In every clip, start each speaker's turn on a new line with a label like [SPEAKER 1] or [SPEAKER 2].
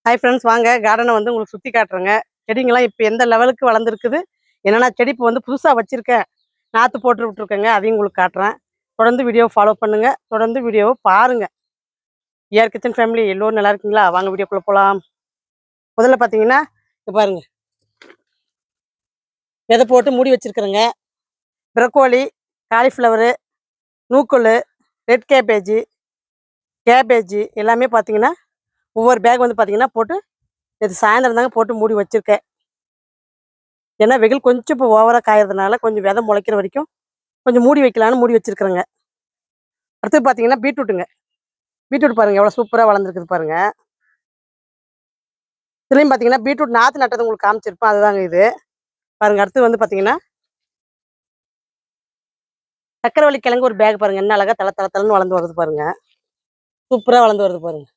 [SPEAKER 1] Hi friends, வாங்க கார்டனை வந்து உங்களுக்கு சுற்றி காட்டுறேங்க. செடிங்கெல்லாம் இப்போ எந்த லெவலுக்கு வளர்ந்துருக்குது, என்னென்னா செடி இப்போ வந்து புதுசாக வச்சுருக்கேன், நாற்று போட்டு விட்ருக்கேங்க, அதையும் உங்களுக்கு காட்டுறேன். தொடர்ந்து வீடியோவை ஃபாலோ பண்ணுங்கள், தொடர்ந்து வீடியோவை பாருங்கள். ஏஆர் கிச்சன் ஃபேமிலி எல்லோரும் நல்லா இருக்கீங்களா? வாங்க வீடியோக்குள்ளே போகலாம். முதல்ல பார்த்தீங்கன்னா இப்போ பாருங்கள், விதை போட்டு மூடி வச்சுருக்குறேங்க. ப்ரக்கோலி, காலிஃப்ளவரு, நூக்கோல், ரெட் கேபேஜி எல்லாமே பார்த்தீங்கன்னா ஒவ்வொரு பேக் வந்து பார்த்தீங்கன்னா போட்டு இது சாயந்தரம் தாங்க போட்டு மூடி வச்சுருக்கேன். ஏன்னா வெயில் கொஞ்சம் இப்போ ஓவராக காயறதுனால கொஞ்சம் விதை முளைக்கிற வரைக்கும் கொஞ்சம் மூடி வைக்கலான்னு மூடி வச்சுருக்குறேங்க. அடுத்து பார்த்தீங்கன்னா பீட்ரூட் பாருங்கள் எவ்வளோ சூப்பராக வளர்ந்துருக்குது பாருங்கள். இதுலேயும் பார்த்தீங்கன்னா பீட்ரூட் நாற்று நட்டது உங்களுக்கு காமிச்சிருப்பேன், அதுதாங்க இது பாருங்கள். அடுத்து வந்து பார்த்தீங்கன்னா சக்கரவள்ளி கிழங்கு ஒரு பேக் பாருங்கள், என்ன அழகாக தளன்னு வளர்ந்து வருது பாருங்கள், சூப்பராக வளர்ந்து வருது பாருங்கள்.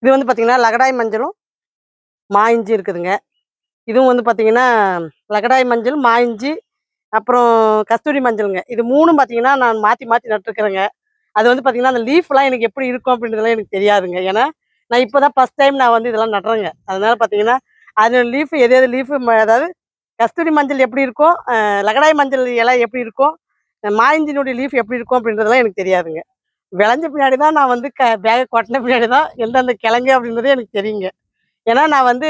[SPEAKER 1] இது வந்து பார்த்தீங்கன்னா லகடாய் மஞ்சளும் மா இஞ்சி இருக்குதுங்க. இதுவும் வந்து பார்த்தீங்கன்னா லகடாய் மஞ்சள், மா இஞ்சி, அப்புறம் கஸ்தூரி மஞ்சளுங்க. இது 3ம் பார்த்தீங்கன்னா நான் மாற்றி மாற்றி நட்டுருக்குறேங்க. அது வந்து பார்த்தீங்கன்னா அந்த லீஃப்லாம் எனக்கு எப்படி இருக்கும் அப்படின்றதுலாம் எனக்கு தெரியாதுங்க. ஏன்னா நான் இப்போ தான் ஃபஸ்ட் டைம் நான் வந்து இதெல்லாம் நடுறேங்க. அதனால பார்த்தீங்கன்னா அதோட லீஃப் எது எது லீஃபு அதாவது கஸ்தூரி மஞ்சள் எப்படி இருக்கும், லகடாய் மஞ்சள் இலை எப்படி இருக்கும், மா இஞ்சினுடைய லீஃப் எப்படி இருக்கும் அப்படின்றதெல்லாம் எனக்கு தெரியாதுங்க. விளைஞ்ச பின்னாடி தான் நான் வந்து பேகை கொட்டின பின்னாடி தான் எந்தெந்த கிழங்கு அப்படின்றதே எனக்கு தெரியுங்க. ஏன்னா நான் வந்து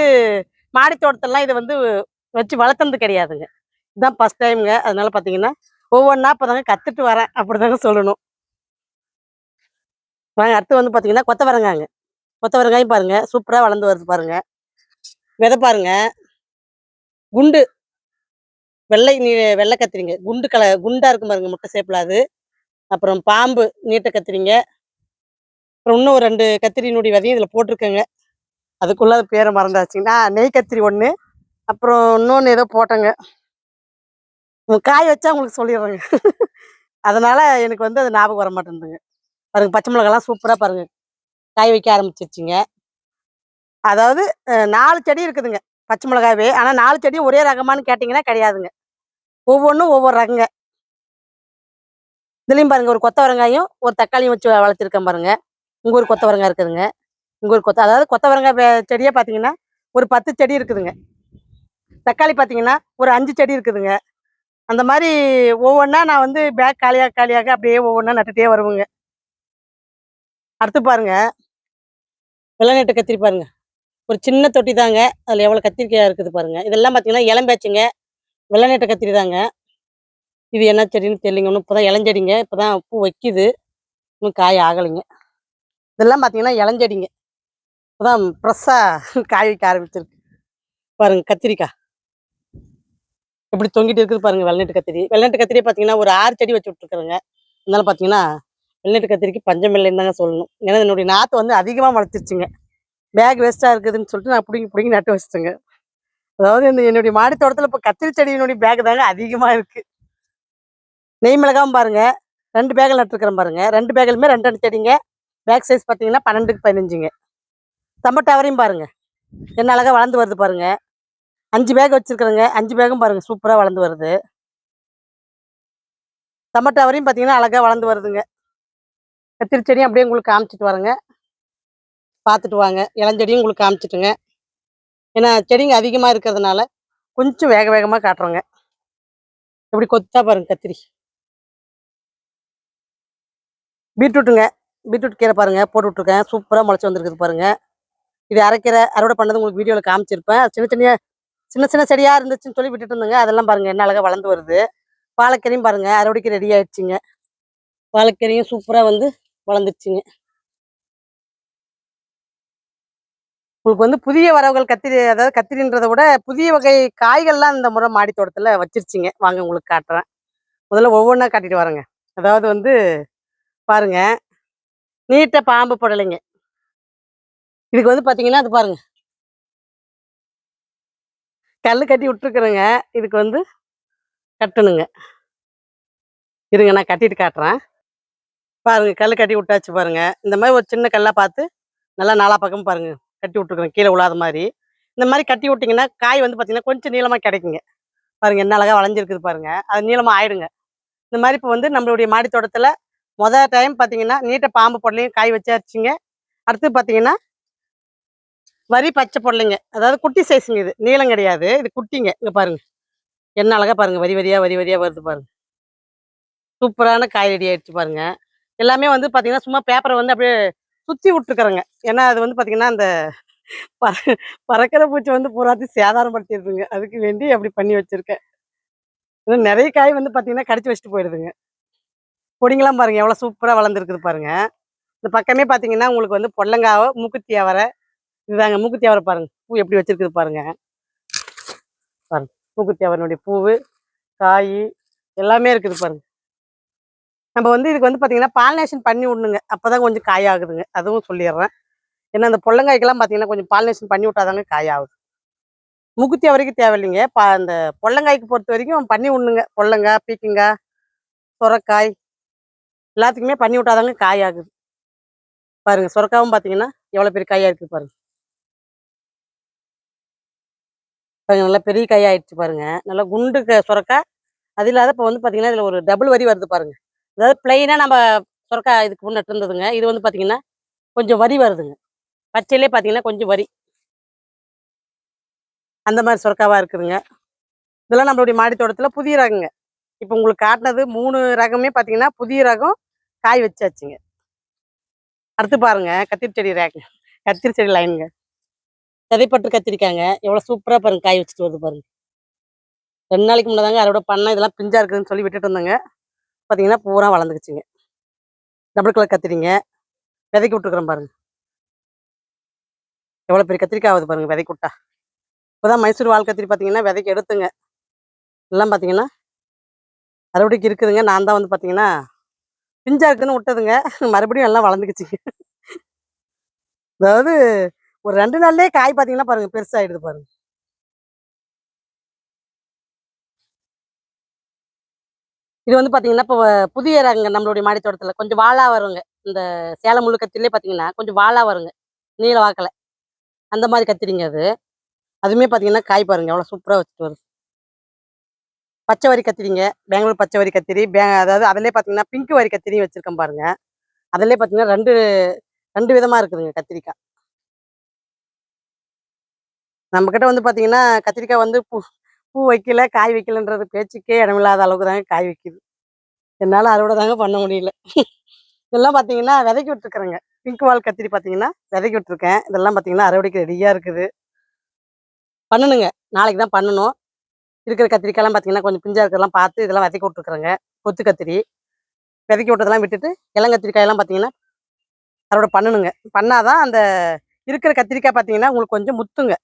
[SPEAKER 1] மாடி தோட்டத்தெல்லாம் இதை வந்து வச்சு வளர்த்துனது கிடையாதுங்க. இதுதான் ஃபஸ்ட் டைமுங்க. அதனால பார்த்தீங்கன்னா ஒவ்வொன்றா இப்போ தாங்க கற்றுட்டு வரேன், அப்படி தாங்க சொல்லணும். வாங்க அடுத்து வந்து பார்த்தீங்கன்னா கொத்தவரங்காயும் பாருங்கள் சூப்பராக வளர்ந்து வருது பாருங்கள். விதை பாருங்கள், குண்டு வெள்ளை கத்திரிங்க, குண்டாக இருக்கும் பாருங்கள், முட்டை சேப்பில் அது. அப்புறம் பாம்பு நீட்ட கத்திரிங்க, அப்புறம் இன்னும் ஒரு 2 கத்திரியினுடைய விதையும் இதில் போட்டிருக்கேங்க. அதுக்குள்ள பேரை மறந்தாச்சுங்கன்னா நெய் கத்திரி ஒன்று, அப்புறம் இன்னொன்று ஏதோ போட்டேங்க, காய் வச்சா உங்களுக்கு சொல்லிடுறேங்க. அதனால எனக்கு வந்து அது ஞாபகம் வர மாட்டேங்குதுங்க. பாருங்க பச்சை மிளகாலாம் சூப்பராக பாருங்க காய் வைக்க ஆரம்பிச்சிருச்சுங்க. அதாவது 4 செடி இருக்குதுங்க பச்சை மிளகாவே. ஆனால் 4 செடியும் ஒரே ரகமானு கேட்டிங்கன்னா கிடையாதுங்க, ஒவ்வொன்றும் ஒவ்வொரு ரகங்க. இதுலேயும் பாருங்க ஒரு கொத்தவரங்காயும் ஒரு தக்காளியும் வச்சு வளர்த்துருக்கேன் பாருங்க. இங்கே ஒரு கொத்தவரங்காய் இருக்குதுங்க, இங்கே ஒரு அதாவது கொத்தவரங்காய் செடியே பார்த்தீங்கன்னா ஒரு 10 செடி இருக்குதுங்க. தக்காளி பார்த்தீங்கன்னா ஒரு 5 செடி இருக்குதுங்க. அந்த மாதிரி ஒவ்வொன்றா நான் வந்து பேக் காலியாக அப்படியே ஒவ்வொன்றா நட்டுட்டே வருவேங்க. அடுத்து பாருங்க வெள்ளநெட்டு கத்திரி பாருங்க, ஒரு சின்ன தொட்டி தாங்க, அதில் எவ்வளோ கத்திரிக்காய் இருக்குது பாருங்க. இதெல்லாம் பார்த்தீங்கன்னா இளம்பேச்சுங்க, வெள்ளநெட்டு கத்திரி தாங்க. இது என்ன செடின்னு தெரியலைங்க, இன்னும் இப்போ தான் இளஞ்செடிங்க, இப்போ தான் பூ வைக்குது, இன்னும் காய் ஆகலைங்க. இதெல்லாம் பார்த்தீங்கன்னா இளஞ்செடிங்க, இப்போ தான் ஃப்ரெஷ்ஷாக காய் வைக்க ஆரம்பிச்சிருக்கு பாருங்க. கத்திரிக்காய் எப்படி தொங்கிட்டு இருக்குது பாருங்க. வெள்ளநெட்டு கத்திரி பார்த்தீங்கன்னா ஒரு 6 செடி வச்சு விட்ருக்குறேங்க. அதனால பார்த்தீங்கன்னா வெள்ளநெட்டு கத்திரிக்கு பஞ்சம் இல்லைன்னு தாங்க சொல்லணும். ஏன்னா என்னுடைய நாற்று வந்து அதிகமாக வளர்த்துருச்சுங்க. பேக் வேஸ்ட்டாக இருக்குதுன்னு சொல்லிட்டு நான் பிடிங்கி நட்டு வச்சுட்டேங்க. அதாவது என்னுடைய மாடி தோட்டத்தில் இப்போ கத்திரி செடியினுடைய பேக் தாங்க அதிகமாக இருக்குது. நெய் மிளகாவும் பாருங்க 2 பேக்கில் நட்டுருக்கிறேன் பாருங்க. 2 பேக்கிலுமே 2 செடிங்க. பேக் சைஸ் பார்த்தீங்கன்னா 12க்கு 15ங்க. டவரையும் பாருங்க என்ன அழகாக வளர்ந்து வருது பாருங்க. 5 பேக் வச்சுருக்குறேங்க, 5 பேக்கும் பாருங்கள் சூப்பராக வளர்ந்து வருது. டவரையும் பார்த்தீங்கன்னா அழகாக வளர்ந்து வருதுங்க. கத்திரி செடியும் அப்படியே உங்களுக்கு காமிச்சிட்டு வரேங்க, பார்த்துட்டு வாங்க. இளஞ்செடியும் உங்களுக்கு காமிச்சிட்டுங்க. ஏன்னா செடிங்க அதிகமாக இருக்கிறதுனால கொஞ்சம் வேகமாக காட்டுறோங்க. எப்படி கொத்தா பாருங்க கத்திரி. பீட்ரூட் கீரை பாருங்க போட்டு விட்ருக்கேன், சூப்பராக முளைச்சி வந்துருக்குது பாருங்க. இது அரைக்கீரை அறுவடை பண்ணது உங்களுக்கு வீடியோவில் காமிச்சிருப்பேன். சின்ன சின்ன செடியாக இருந்துச்சுன்னு சொல்லி விட்டுட்டு இருந்தேங்க. அதெல்லாம் பாருங்கள் என்ன அழகாக வளர்ந்து வருது. பாலக்கீரையும் பாருங்கள் அறுவடைக்கு ரெடி ஆயிடுச்சுங்க. பாலக்கீரையும் சூப்பராக வந்து வளர்ந்துருச்சுங்க. உங்களுக்கு வந்து புதிய வரவுகள் கத்திரி, அதாவது கத்திரின்றதை விட புதிய வகை காய்கள்லாம் இந்த முறை மாடி தோட்டத்தில் வச்சிருச்சிங்க. வாங்க உங்களுக்கு காட்டுறேன். முதல்ல ஒவ்வொன்றா காட்டிட்டு வரேங்க. அதாவது வந்து பாருங்க நீட்ட பாம்பு புடலைங்க. இதுக்கு வந்து பார்த்தீங்கன்னா அது பாருங்க கல் கட்டி விட்டுருக்குறேங்க. இதுக்கு வந்து கட்டணுங்க. இருங்க நான் கட்டிட்டு காட்டுறேன். பாருங்க கல் கட்டி விட்டாச்சு பாருங்க. இந்த மாதிரி ஒரு சின்ன கல்லாக பார்த்து நல்லா நாலா பக்கம் பாருங்க கட்டி விட்டுருக்குறேன், கீழே விழாத மாதிரி. இந்த மாதிரி கட்டி விட்டிங்கன்னா காய் வந்து பார்த்தீங்கன்னா கொஞ்சம் நீளமாக கிடைக்குங்க. பாருங்க என்ன அழகாக வளைஞ்சிருக்குது பாருங்க, அது நீளமாக ஆயிடுங்க. இந்த மாதிரி இப்போ வந்து நம்மளுடைய மாடி தோட்டத்தில் டைம் பார்த்தீங்கன்னா நீட்ட பாம்பு பொடலையும் காய் வச்சாச்சுங்க. அடுத்து பார்த்தீங்கன்னா வரி பச்சை பொடலைங்க. அதாவது குட்டி சைஸுங்க இது. நீளம் கிடையாது. இது குட்டிங்க. இங்க பாருங்க. என்ன அழகா பாருங்க. வரி வரியா, வரி வரியா வருது பாருங்க. சூப்பரான காய் ரெடி ஆயிடுச்சு பாருங்க. எல்லாமே வந்து பார்த்தீங்கன்னா, சும்மா பேப்பர வந்து அப்படியே சுத்தி விட்டுருக்குறேங்க. ஏன்னா, அது வந்து பார்த்தீங்கன்னா, அந்த ப பறக்கிற பூச்சி வந்து பூராத்தையும் சேதாரப்படுத்திருதுங்க. அதுக்கு வேண்டி அப்படி பண்ணி வச்சிருக்கேன். இன்னும் நெறைய காய் வந்து பார்த்தீங்கன்னா, கடிச்சு வச்சுட்டு போயிடுதுங்க. கொடிங்கலாம் பாருங்க, எவ்வளோ சூப்பரா வளர்ந்துருக்குது பாருங்க. இந்த பக்கமே பார்த்தீங்கன்னா, உங்களுக்கு வந்து பொடலங்காவ, மூக்குத்தி அவரை இதுதாங்க மூக்குத்தி அவரை பாருங்க. பூ எப்படி வச்சிருக்குது பாருங்க. பாருங்க. மூக்குத்தி அவரையினுடைய பூவு, காயி எல்லாமே இருக்குது பாருங்க. நம்ம வந்து இதுக்கு வந்து பார்த்தீங்கன்னா, பாலினேஷன் பண்ணி விடணுங்க. அப்பதான் கொஞ்சம் காய் ஆகுதுங்க. அதுவும் சொல்லிர்றேன். ஏன்னா, அந்த பொடலங்காய்க்கெல்லாம் பார்த்தீங்கன்னா, கொஞ்சம் பாலினேஷன் பண்ணி விட்டா தாங்க காய் ஆகுது. மூக்குத்தி அவரைக்கு தேவையில்லைங்க. அந்த பொடலங்காய்க்கு பொறுத்தவரைக்கும் பண்ணி விடணுங்க. பொடலங்காய், பீக்கங்காய், சொரக்காய் எல்லாத்துக்குமே பண்ணி விட்டா தாங்க காய் ஆகுது. பாருங்க சொரக்காவும் பார்த்தீங்கன்னா, எவ்வளோ பெரிய காயா இருக்குது பாருங்க. பாருங்க நல்லா பெரிய காயா ஆயிடுச்சு பாருங்க. நல்லா குண்டு சொரக்கா. அது இல்லாத இப்போ வந்து பார்த்தீங்கன்னா, இதில ஒரு டபுள் வரி வருது பாருங்க. அதாவது பிளெயினா நம்ம சொரக்கா இதுக்கு முன்ன இருந்ததுங்க. இது வந்து பார்த்தீங்கன்னா, கொஞ்சம் வரி வருதுங்க. பச்சையிலே பார்த்தீங்கன்னா, கொஞ்சம் வரி. அந்த மாரி சொரக்காவா இருக்குதுங்க. இதெல்லாம் நம்மளுடைய மாடி தோட்டத்தில புதிய ரகங்க. இப்போ உங்களுக்கு காட்டுனது 3 ரகமே பார்த்தீங்கன்னா, புதிய ரகம் காய் வச்சாச்சுங்க. அடுத்து பாருங்க கத்திரி செடி கத்திரி செடி லைனுங்க. விதைப்பட்டு கத்திரிக்காங்க. எவ்வளோ சூப்பரா பாருங்க காய் வச்சுட்டு வருது பாருங்க. 2 நாளைக்கு முன்னதாங்க அறுவடை பண்ணேன். இதெல்லாம் பிஞ்சா இருக்குதுன்னு சொல்லி விட்டுட்டு இருந்தேங்க. பார்த்தீங்கன்னா, பூரா வளர்ந்துக்குச்சுங்க. Double colour கத்திரிங்க. விதைக்கு விட்டுருக்குறேன் பாருங்க. எவ்வளோ பெரிய கத்திரிக்காய் ஆகுது பாருங்க விதைக்கு விட்டா. இப்போதான் மைசூர் வால் கத்திரி பார்த்தீங்கன்னா, விதைக்கு எடுத்துங்க. எல்லாம் பார்த்தீங்கன்னா, அறுவடைக்கு இருக்குதுங்க. நான் தான் வந்து பார்த்தீங்கன்னா, பிஞ்சா இருக்குன்னு விட்டதுங்க. மறுபடியும் எல்லாம் வளர்ந்துக்குச்சுங்க. அதாவது ஒரு 2 நாள்லயே காய் பார்த்தீங்கன்னா பாருங்க, பெருசாயிடுது பாருங்க. இது வந்து பார்த்தீங்கன்னா, இப்போ புதிய ரகங்க நம்மளுடைய மாடி தோட்டத்தில. கொஞ்சம் வாலா வருங்க. இந்த சேலம் முள்ளு கத்திரிலே பார்த்தீங்கன்னா, கொஞ்சம் வாலா வருங்க. நீள வாக்குல. அந்த மாரி கத்திரிங்க அது. அதுவுமே பார்த்தீங்கன்னா, காய் பாருங்க எவ்வளோ சூப்பரா வச்சுட்டு வருது. பச்சை வரி கத்திரிங்க. பெங்களூர் பச்சை வரி கத்திரி. அதாவது அதிலயே பார்த்தீங்கன்னா, பிங்க் வரி கத்திரியும் வச்சிருக்கேன் பாருங்க. அதிலயே பார்த்தீங்கன்னா 2 விதமா இருக்குதுங்க கத்திரிக்கா. நம்மகிட்ட வந்து பார்த்தீங்கன்னா, கத்திரிக்காய் வந்து பூ பூ வைக்கல, காய் வைக்கலன்றது பேச்சுக்கே இடமில்லாத அளவுக்கு தாங்க காய் வைக்குது. என்னால அறுவடை தாங்க பண்ண முடியல. இதெல்லாம் பார்த்தீங்கன்னா, விதைக்கு விட்டுருக்குறேங்க. பிங்க் வால் கத்திரி பார்த்தீங்கன்னா, விதைக்கு விட்டுருக்கேன். இதெல்லாம் பார்த்தீங்கன்னா, அறுவடைக்கு ரெடியா இருக்குது. பண்ணணுங்க. நாளைக்கு தான் பண்ணணும். இருக்கிற கத்திரிக்காய்லாம் பார்த்தீங்கன்னா, கொஞ்சம் பிஞ்சா இருக்கிறதெல்லாம் பார்த்து இதெல்லாம் விதைக்க விட்டுருக்குறேங்க. கொத்து கத்திரி. விதைக்க விட்டதெல்லாம் விட்டுட்டு, இளங்கத்திரிக்காயெல்லாம் பார்த்தீங்கன்னா, அறுவடை பண்ணணுங்க. பண்ணா தான் அந்த இருக்கிற கத்திரிக்காய் பார்த்தீங்கன்னா, உங்களுக்கு கொஞ்சம் முத்துங்க.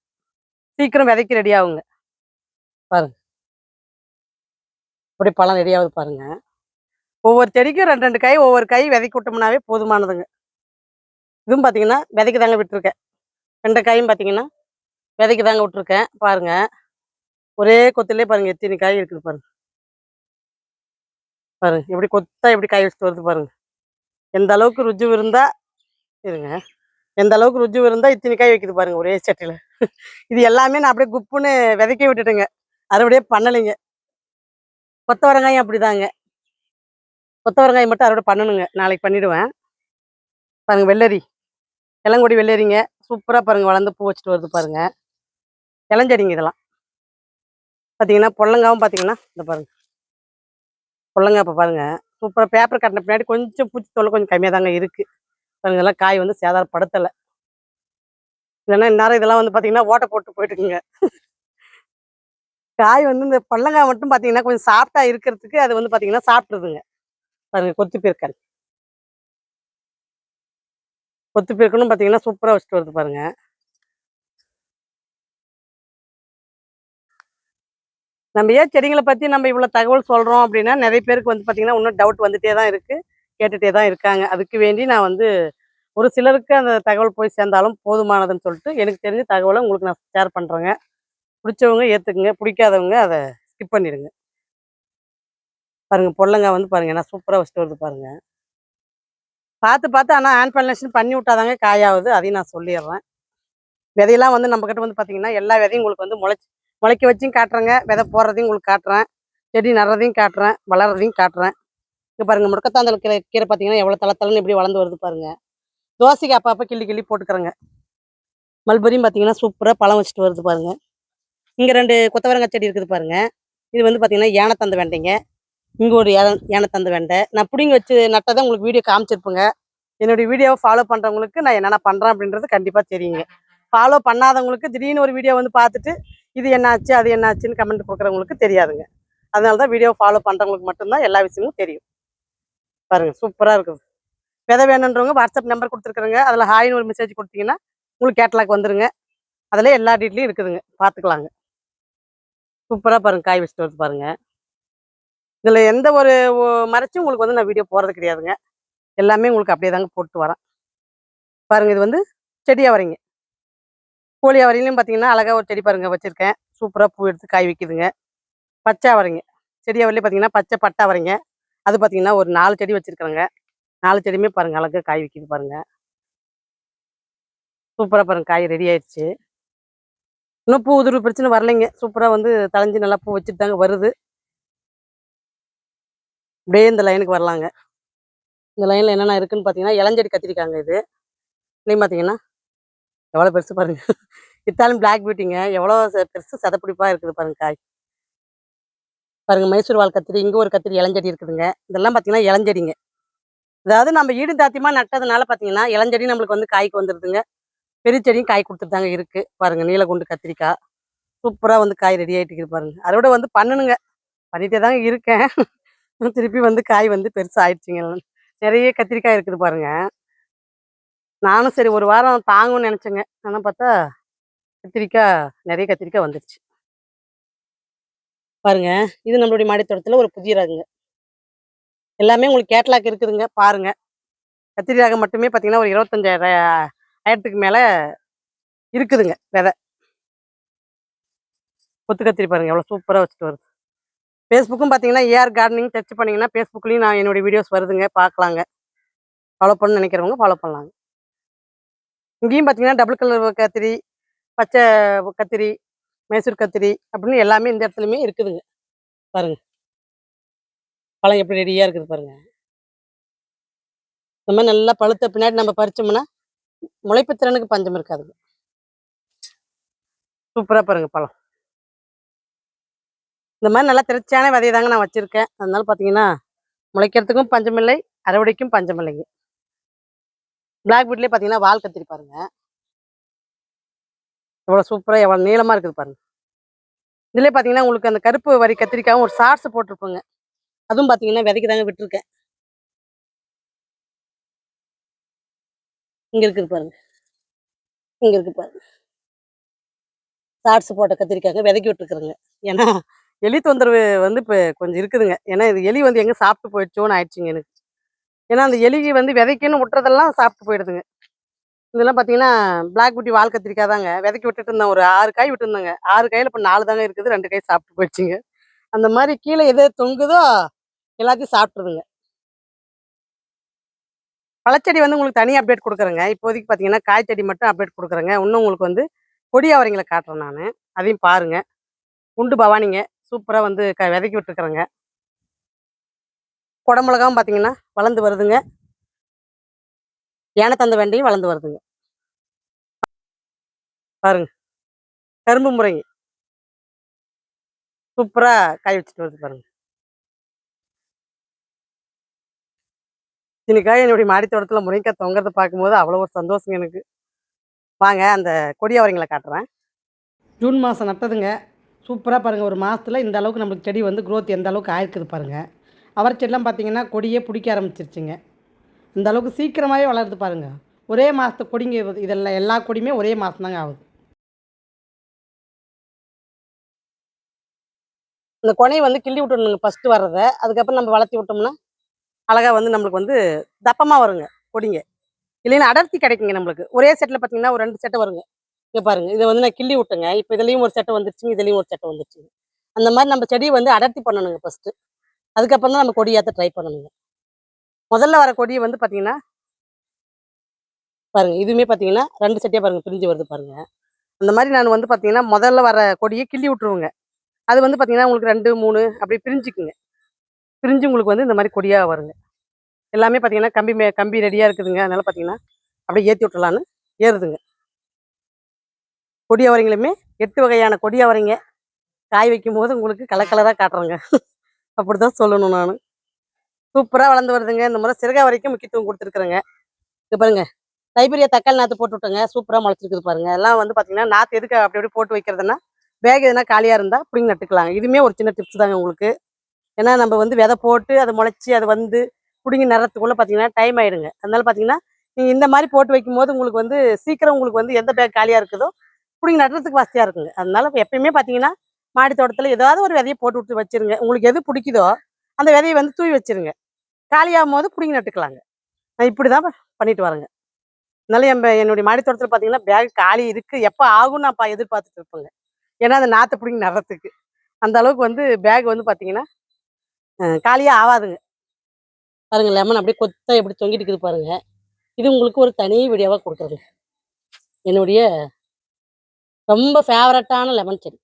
[SPEAKER 1] சீக்கிரம் விதைக்கு ரெடி ஆகுங்க. பாருங்க. அப்படியே பழம் ரெடி ஆகுது பாருங்க. ஒவ்வொரு செடிக்கும் 2, 2 காய், ஒவ்வொரு காய் விதைக்கு விட்டோம்னாவே போதுமானதுங்க. இதுவும் பார்த்தீங்கன்னா, விதைக்கு தாங்க விட்டுருக்கேன். 2 காயும் பார்த்தீங்கன்னா, விதைக்கு தாங்க விட்டுருக்கேன். பாருங்க. ஒரே கொத்துலயே பாருங்க எத்தனை காய் இருக்குது பாருங்க. பாருங்க. எப்படி கொத்தா எப்படி காய் வச்சுட்டு வருது பாருங்க. எந்த அளவுக்கு ருஜுவு இருந்தா இருங்க. எந்த அளவுக்கு ருஜுவு இருந்தா இத்தனை காய் வைக்குது பாருங்க ஒரே சட்டியில. இது எல்லாமே நான் அப்படியே குப்புன்னு விதைக்க விட்டுட்டேங்க. அறுவடையே பண்ணலைங்க. கொத்தவரங்காயும் அப்படிதாங்க. கொத்தவரங்காய் மட்டும் அறுவடை பண்ணணுங்க. நாளைக்கு பண்ணிடுவேன். பாருங்க வெள்ளரி. இளங்கொடி வெள்ளரிங்க. சூப்பரா பாருங்க வளர்ந்து பூ வச்சுட்டு வருது பாருங்க. இளஞ்செடிங்க இதெல்லாம். பார்த்தீங்கன்னா, பொடலங்காவும் பார்த்தீங்கன்னா, இந்த பாருங்க. பொடலங்கா இப்ப பாருங்க. சூப்பரா பேப்பர் கட்டுன பின்னாடி கொஞ்சம் பூச்சி தொல்லை கொஞ்சம் கம்மியா தாங்க இருக்கு. பாருங்க இதெல்லாம் காய் வந்து சேதாரப்படுத்தல. இல்லன்னா இந்நேரம் இதெல்லாம் வந்து பார்த்தீங்கன்னா, ஓட்ட போட்டு போயிட்டுருக்குங்க. காய் வந்து இந்த பொடலங்கா மட்டும் பார்த்தீங்கன்னா, கொஞ்சம் சாஃப்ட்டா இருக்கிறதுக்கு அது வந்து பார்த்தீங்கன்னா, சாப்பிட்டுருதுங்க. பாருங்க கொத்து பீர்க்கன். கொத்து பீர்க்கனும் பார்த்தீங்கன்னா, சூப்பரா வச்சுட்டு வருது பாருங்க. நம்ம ஏன் செடிகள பத்தி நம்ம இவ்வளோ தகவல் சொல்றோம் அப்படின்னா, நெறைய பேருக்கு வந்து பார்த்தீங்கன்னா, இன்னும் டவுட் வந்துட்டே தான் இருக்கு. கேட்டுட்டே தான் இருக்காங்க. அதுக்கு வேண்டி நான் வந்து ஒரு சிலருக்கு அந்த தகவல் போய் சேர்ந்தாலும் போதுமானதுன்னு சொல்லிட்டு, எனக்கு தெரிஞ்ச தகவல உங்களுக்கு நான் ஷேர் பண்றேங்க. புடிச்சவங்க ஏத்துக்குங்க. புடிக்காதவங்க அத ஸ்கிப் பண்ணிடுங்க. பாருங்க பொடலங்கா வந்து பாருங்க நான் சூப்பரா வச்சுட்டு வருது பாருங்க. பார்த்து, பார்த்து ஆனா ஹேண்ட் பாலினேஷன் பண்ணி விட்டா தாங்க காயாவுது. அதையும் நான் சொல்லிர்றேன். விதையெல்லாம் வந்து நம்மகிட்ட வந்து பார்த்தீங்கன்னா, எல்லா விதையும் உங்களுக்கு வந்து முளைக்க வச்சும் காட்டுறேங்க. விதை போடுறதையும் உங்களுக்கு காட்டுறேன். செடி நடுறதையும் காட்டுறேன். வளர்றதையும் காட்டுறேன். இங்க பாருங்க முடக்கத்தாந்தழ கீரை பார்த்தீங்கன்னா, எவ்வளோ தளன்னு எப்படி வளர்ந்து வருது பாருங்க. தோசைக்கு அப்பப்ப கிள்ளி, கிள்ளி போட்டுக்கிறேங்க. மல்பரியும் பார்த்தீங்கன்னா சூப்பராக பழம் வச்சுட்டு வருது பாருங்க. இங்கே 2 கொத்தவரங்காய் செடி இருக்குது பாருங்க. இது வந்து பார்த்தீங்கன்னா யானைத்தண்டு வெண்டைங்க. இங்கே ஒரு யானைத்தண்டு வெண்டை. நான் பிடுங்கி வச்சு நட்டதை உங்களுக்கு வீடியோ காமிச்சிருப்பேங்க. என்னுடைய வீடியோவை ஃபாலோ பண்ணுறவங்களுக்கு நான் என்னென்ன பண்ணுறேன் அப்படின்றது கண்டிப்பாக தெரியுங்க. ஃபாலோ பண்ணாதவங்களுக்கு திடீர்னு ஒரு வீடியோ வந்து பார்த்துட்டு இது என்னாச்சு அது என்னாச்சுன்னு கமெண்ட் கொடுக்குறவங்களுக்கு தெரியாதுங்க. அதனால தான் வீடியோ ஃபாலோ பண்ணுறவங்களுக்கு மட்டும்தான் எல்லா விஷயமும் தெரியும். பாருங்க சூப்பராக இருக்குது. விதை வேணுன்றவங்க வாட்ஸ்அப் நம்பர் கொடுத்துருக்குறேங்க. அதில் ஹாய்னு ஒரு மெசேஜ் கொடுத்தீங்கன்னா உங்களுக்கு கேட்டலாக் வந்துருங்க. அதில் எல்லா டீட்டெயிலும் இருக்குதுங்க, பார்த்துக்கலாங்க. சூப்பராக பாருங்க காய் வச்சுட்டு வருது பாருங்க. இதில் எந்த ஒரு மறைச்சும் உங்களுக்கு வந்து நான் வீடியோ போடுறது கிடையாதுங்க. எல்லாமே உங்களுக்கு அப்படியே தாங்க போட்டு வரேன் பாருங்க. இது வந்து செடி அவரைங்க. கோழி அவரையிலையும் பார்த்தீங்கன்னா அழகாக ஒரு செடி பாருங்க வச்சுருக்கேன். சூப்பராக பூ எடுத்து காய் வைக்குதுங்க. பச்சை அவரைங்க. செடி அவரையிலே பார்த்தீங்கன்னா பச்சை பட்டை அவரைங்க. அது பார்த்தீங்கன்னா ஒரு 4 செடி வச்சுருக்குறேங்க. 4 செடியுமே பாருங்க அழகாக காய் வைக்குது பாருங்க. சூப்பராக பாருங்க காய் ரெடி ஆயிடுச்சு. இன்னும் பூ உதிர்வு பிரச்சனை வரலைங்க. சூப்பராக வந்து தளைஞ்சு நல்லா பூ வச்சுட்டு தாங்க வருது. அப்படியே இந்த லைனுக்கு வரலாங்க. இந்த லைனில் என்னென்ன இருக்குன்னு பார்த்தீங்கன்னா இளஞ்செடி கத்திரிக்காங்க இது. இதுலேயும் பார்த்தீங்கன்னா எவ்வளோ பெருசு பாருங்க. இத்தாலியும் பிளாக் பியூட்டிங்க. எவ்வளோ பெருசு சதப்பிடிப்பாக இருக்குது பாருங்க காய். பாருங்க மைசூர் வால் கத்திரி. இங்கே ஒரு கத்திரி இளஞ்செடி இருக்குதுங்க. இதெல்லாம் பார்த்தீங்கன்னா இளஞ்செடிங்க. அதாவது நம்ம ஈடு தாத்தியமாக நட்டதுனால பார்த்தீங்கன்னா இளஞ்செடி நம்மளுக்கு வந்து காய்க்கு வந்துடுதுங்க. பெரிய செடியும் காய் கொடுத்துட்டு தாங்க இருக்கு பாருங்க. நீலகுண்டு கத்திரிக்காய் சூப்பராக வந்து காய் ரெடி ஆகிட்டு இருக்குது பாருங்க. அதோட வந்து பண்ணணுங்க, பண்ணிட்டே தாங்க இருக்கேன். திருப்பி வந்து காய் வந்து பெருசாக ஆயிடுச்சுங்க. நிறைய கத்திரிக்காய் இருக்குது பாருங்க. நானும் சரி ஒரு வாரம் தாங்கும்னு நினச்சேங்க. ஆனால் பார்த்தா கத்திரிக்காய் நிறைய கத்திரிக்காய் வந்துடுச்சு பாருங்க. இது நம்மளுடைய மாடி தோட்டத்தில் ஒரு புதிய ரகங்க. எல்லாமே உங்களுக்கு கேட்லாக் இருக்குதுங்க பாருங்க. கத்திரி ரகம் மட்டுமே பார்த்தீங்கன்னா ஒரு 25,000 மேலே இருக்குதுங்க விதை. கொத்து கத்திரி பாருங்க எவ்வளோ சூப்பராக வச்சுட்டு வருது. ஃபேஸ்புக்கும் பார்த்தீங்கன்னா ஏஆர் கார்டனிங் சர்ச் பண்ணிங்கன்னா ஃபேஸ்புக்லேயும் நான் என்னுடைய வீடியோஸ் வருதுங்க, பார்க்கலாங்க. ஃபாலோ பண்ணணும்னு நினைக்கிறவங்க ஃபாலோ பண்ணலாங்க. இங்கேயும் பார்த்தீங்கன்னா டபுள் கலர் கத்திரி, பச்சை கத்திரி, மைசூர் கத்திரி அப்படின்னு எல்லாமே இந்த இடத்துலையுமே இருக்குதுங்க பாருங்க. பழம் எப்படி ரெடியாக இருக்குது பாருங்க. இந்த மாதிரி நல்லா பழுத்த பின்னாடி நம்ம பறிச்சோம்னா முளைப்பு திறனுக்கு பஞ்சம் இருக்காதுங்க. சூப்பராக பாருங்க பழம். இந்த மாதிரி நல்லா திரட்சியான விதையை தாங்க நான் வச்சுருக்கேன். அதனால பார்த்தீங்கன்னா முளைக்கிறதுக்கும் பஞ்சம் இல்லை, அறுவடைக்கும் பஞ்சம் இல்லைங்க. பிளாக் பீட்லேயே பார்த்தீங்கன்னா வால் கத்திரி பாருங்க எவ்வளோ சூப்பராக எவ்வளோ நீளமாக இருக்குது பாருங்க. இதுலேயே பார்த்தீங்கன்னா உங்களுக்கு அந்த கருப்பு வரி கத்திரிக்காயும் ஒரு ஷார்ட்ஸ் போட்டிருப்போங்க. அதுவும் பார்த்தீங்கன்னா விதைக்கு தாங்க விட்டுருக்கேன். இங்கே இருக்குது பாருங்க. இங்கே இருக்குது பாருங்க. ஷார்ட்ஸ் போட்ட கத்திரிக்காங்க விதைக்கி விட்டுருக்குறேங்க. ஏன்னா எலி தொந்தரவு வந்து இப்போ கொஞ்சம் இருக்குதுங்க. ஏன்னா இது எலி வந்து எங்கே சாப்பிட்டு போயிடுச்சோன்னு ஆயிடுச்சுங்க எனக்கு. ஏன்னா அந்த எலிக்கு வந்து விதைக்குன்னு விட்டுறதெல்லாம் சாப்பிட்டு போயிடுதுங்க. இதெல்லாம் பார்த்தீங்கன்னா பிளாக் பியூட்டி வால் கத்திரிக்காய் தாங்க விதைக்கி விட்டுட்டு இருந்தேன். ஒரு 6 காய் விட்டுருந்தேங்க. 6 காயில் இப்போ 4 தாங்க இருக்குது. 2 காய் சாப்பிட்டு போயிடுச்சுங்க. அந்த மாதிரி கீழே எது தொங்குதோ எல்லாத்தையும் சாப்பிட்ருதுங்க. பழச்செடி வந்து உங்களுக்கு தனி அப்டேட் கொடுக்குறேங்க. இப்போதைக்கு பார்த்தீங்கன்னா காய்ச்செடி மட்டும் அப்டேட் கொடுக்குறேங்க. இன்னும் உங்களுக்கு வந்து கொடி அவரைங்களை காட்டுறேன் நான். அதையும் பாருங்க. குண்டு பவானிங்க சூப்பராக வந்து விதைக்கி விட்டுருக்குறேங்க. குடமிளகாவும் பார்த்தீங்கன்னா வளர்ந்து வருதுங்க. யானைத்தண்டு வெண்டையும் வளர்ந்து வருதுங்க பாருங்க. கரும்பு முறைங்க சூப்பராக காய் வச்சுட்டு வருது பாருங்க. இன்னைக்காக என்னுடைய மாடி தோட்டத்தில் முருங்கைக்காய் தொங்குறத பார்க்கும்போது அவ்வளோ ஒரு சந்தோஷங்க எனக்கு. வாங்க அந்த கொடி அவரைங்களை காட்டுறேன். ஜூன் மாதம் நட்டதுங்க. சூப்பராக பாருங்கள். ஒரு மாதத்தில் இந்த அளவுக்கு நம்மளுக்கு செடி வந்து க்ரோத் எந்த அளவுக்கு ஆயிருக்குது பாருங்கள். அவரை செடிலாம் பார்த்தீங்கன்னா கொடியே பிடிக்க ஆரம்பிச்சிருச்சுங்க. இந்த அளவுக்கு சீக்கிரமாகவே வளருது பாருங்கள். ஒரே மாதத்து கொடிங்க இதெல்லாம் எல்லா கொடியுமே ஒரே மாதம் தாங்க ஆகுது. இந்த கொனையை வந்து கிள்ளி விட்டுணுங்க ஃபஸ்ட்டு வர்றதை. அதுக்கப்புறம் நம்ம வளர்த்தி விட்டோம்னா அழகாக வந்து நம்மளுக்கு வந்து தப்பமாக வருங்க கொடிங்க. இல்லைன்னா அடர்த்தி கிடைக்குங்க நம்மளுக்கு. ஒரே செட்டில் பார்த்தீங்கன்னா ஒரு 2 செட்டை வருங்க. இங்கே பாருங்கள். இதை வந்து நான் கிள்ளி விட்டேங்க. இப்போ இதுலேயும் ஒரு செட்டை வந்துருச்சுங்க, இதுலேயும் ஒரு செட்டை வந்துருச்சுங்க. அந்த மாதிரி நம்ம செடியை வந்து அடர்த்தி பண்ணணுங்க ஃபஸ்ட்டு. அதுக்கப்புறம் தான் நம்ம கொடி ஏற்ற ட்ரை பண்ணணுங்க. முதல்ல வர கொடியை வந்து பார்த்தீங்கன்னா பாருங்கள். இதுவுமே பார்த்தீங்கன்னா 2 செட்டியாக பாருங்கள் பிரிஞ்சு வருது பாருங்கள். அந்த மாதிரி நான் வந்து பார்த்தீங்கன்னா முதல்ல வர கொடியை கிள்ளி விட்டுருவேங்க. அது வந்து பார்த்தீங்கன்னா உங்களுக்கு 2, 3 அப்படி பிரிஞ்சுக்குங்க. பிரிஞ்சு உங்களுக்கு வந்து இந்த மாதிரி கொடியாக வருங்க. எல்லாமே பார்த்தீங்கன்னா கம்பி ரெடியாக இருக்குதுங்க. அதனால பார்த்தீங்கன்னா அப்படியே ஏற்றி விட்டுலான்னு ஏறுதுங்க. கொடி அவரைங்களுமே 8 வகையான கொடி அவரைங்க காய் வைக்கும் போது உங்களுக்கு கலர் கலராக காட்டுறேங்க. அப்படிதான் சொல்லணும் நான். சூப்பராக வளர்ந்து வருதுங்க. இந்த முறை சிறுகா வரைக்கும் முக்கியத்துவம் கொடுத்துருக்குறேங்க. இங்க பாருங்க, சைபீரியா தக்காளி நாற்று போட்டு விட்டேங்க. சூப்பராக முளைச்சிருக்குது பாருங்க. எல்லாம் வந்து பார்த்தீங்கன்னா நாற்று எதுக்கு அப்படி அப்படி போட்டு வைக்கிறதுனா பேக் எதுனா காலியாக இருந்தால் பிடிங்கி நட்டுக்கலாங்க. இதுவுமே ஒரு சின்ன டிப்ஸ் தாங்க உங்களுக்கு. ஏன்னா நம்ம வந்து விதை போட்டு அதை முளைச்சி அது வந்து பிடுங்கி நடுறதுக்குள்ளே பார்த்தீங்கன்னா டைம் ஆயிடுங்க. அதனால பார்த்தீங்கன்னா நீங்கள் இந்த மாதிரி போட்டு வைக்கும்போது உங்களுக்கு வந்து சீக்கிரம் உங்களுக்கு வந்து எந்த பேக் காலியாக இருக்குதோ பிடுங்கி நடுறதுக்கு வசதியாக இருக்குங்க. அதனால எப்பயுமே பார்த்தீங்கன்னா மாடி தோட்டத்தில் ஏதாவது ஒரு விதையை போட்டு விட்டு வச்சிருங்க. உங்களுக்கு எது பிடிக்குதோ அந்த விதையை வந்து தூவி வச்சிருங்க. காலியாகும் போது பிடுங்கி நட்டுக்கலாங்க. நான் இப்படி தான் பண்ணிட்டு வரேங்க. அதனால என்னுடைய மாடி தோட்டத்தில் பார்த்தீங்கன்னா பேக் காலி இருக்கு, எப்போ ஆகும்னு நான் எதிர்பார்த்துட்டு இருப்பேங்க. ஏன்னா அந்த நாற்றை பிடுங்கி நடுறதுக்கு அந்த அளவுக்கு வந்து பேக் வந்து பார்த்தீங்கன்னா காலியே ஆகாதுங்க. பாருங்க லெமன் அப்படியே கொத்தா எப்படி தொங்கிட்டு இருக்குது பாருங்க. இது உங்களுக்கு ஒரு தனி வீடியோவாக கொடுக்குறேங்க. என்னுடைய ரொம்ப ஃபேவரட்டான லெமன் செடி.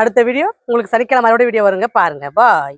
[SPEAKER 1] அடுத்த வீடியோ உங்களுக்கு சனிக்கிழமை மறுபடியும் வீடியோ வருங்க. பாருங்க. பாய்.